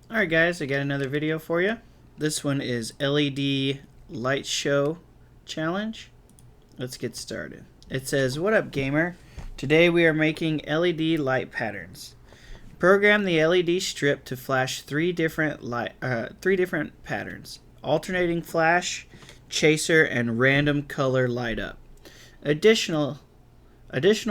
Alright guys, I got another video for you. This one is LED Lightshow Challenge. Let's get started. It says, "What up gamer? Today we are making LED light patterns. Program the LED strip to flash three different patterns. Alternating flash, chaser, and random color light up. Additional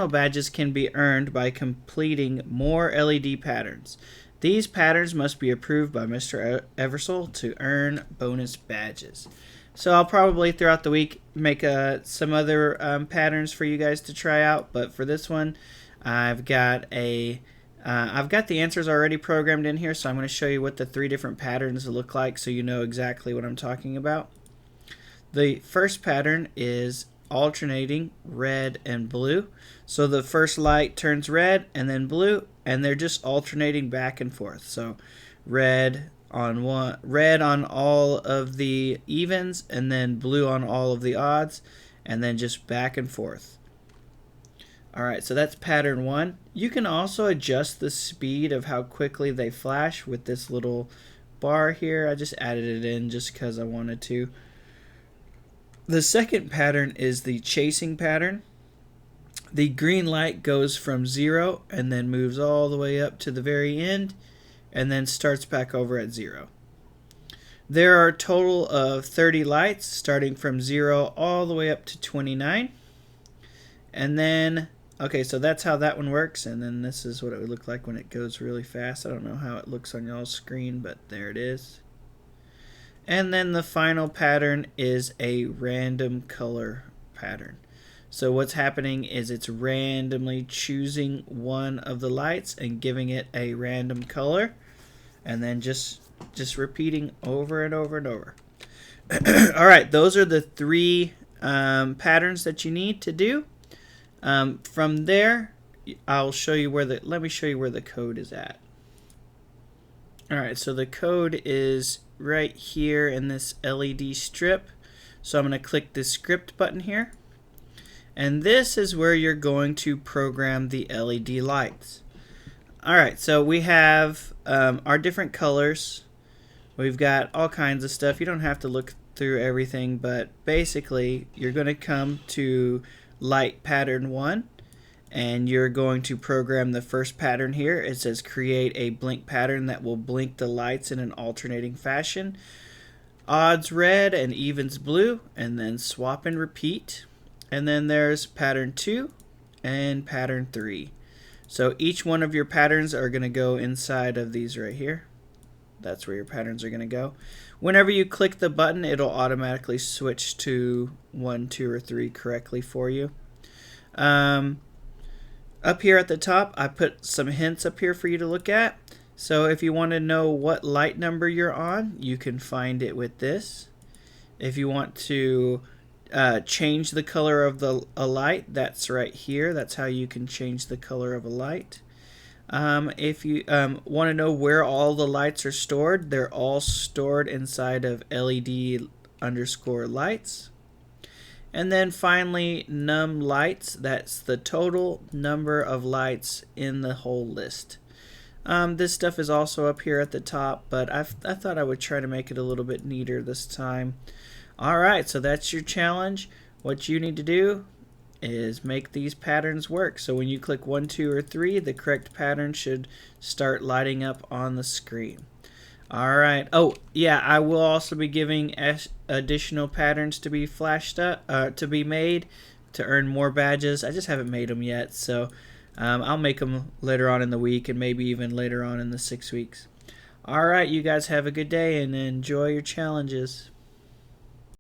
badges can be earned by completing more LED patterns. These patterns must be approved by Mr. Eversole to earn bonus badges." So I'll probably throughout the week make some other patterns for you guys to try out, but for this one I've got the answers already programmed in here, so I'm going to show you what the three different patterns look like so you know exactly what I'm talking about. The first pattern is alternating red and blue. So the first light turns red and then blue, and they're just alternating back and forth. So red on all of the evens, and then blue on all of the odds, and then just back and forth. Alright, so that's pattern one. You can also adjust the speed of how quickly they flash with this little bar here. I just added it in just because I wanted to. The second pattern is the chasing pattern. The green light goes from 0 and then moves all the way up to the very end and then starts back over at 0. There are a total of 30 lights starting from 0 all the way up to 29. And then, okay, so that's how that one works, and then this is what it would look like when it goes really fast. I don't know how it looks on y'all's screen, but there it is. And then the final pattern is a random color pattern. So what's happening is it's randomly choosing one of the lights and giving it a random color, and then just repeating over and over and over. All right, those are the three patterns that you need to do. From there, I'll show you where let me show you where the code is at. All right, so the code is right here in this LED strip. So I'm going to click this script button here. And this is where you're going to program the LED lights. Alright, so we have our different colors. We've got all kinds of stuff. You don't have to look through everything, but basically you're going to come to light pattern 1. And you're going to program the first pattern here. It says create a blink pattern that will blink the lights in an alternating fashion. Odds red and evens blue, and then swap and repeat. And then there's pattern 2 and pattern 3. So each one of your patterns are going to go inside of these right here. That's where your patterns are going to go. Whenever you click the button, it'll automatically switch to 1, 2, or 3 correctly for you. Up here at the top, I put some hints up here for you to look at. So if you want to know what light number you're on, you can find it with this. If you want to change the color of a light, that's right here. That's how you can change the color of a light. If you want to know where all the lights are stored, they're all stored inside of LED_lights. And then finally, num lights, that's the total number of lights in the whole list. This stuff is also up here at the top, but I thought I would try to make it a little bit neater this time. Alright, so that's your challenge. What you need to do is make these patterns work. So when you click 1, 2, or 3, the correct pattern should start lighting up on the screen. Alright, oh yeah, I will also be giving additional patterns to be flashed up, to be made to earn more badges. I just haven't made them yet, so I'll make them later on in the week and maybe even later on in the 6 weeks. Alright, you guys have a good day and enjoy your challenges.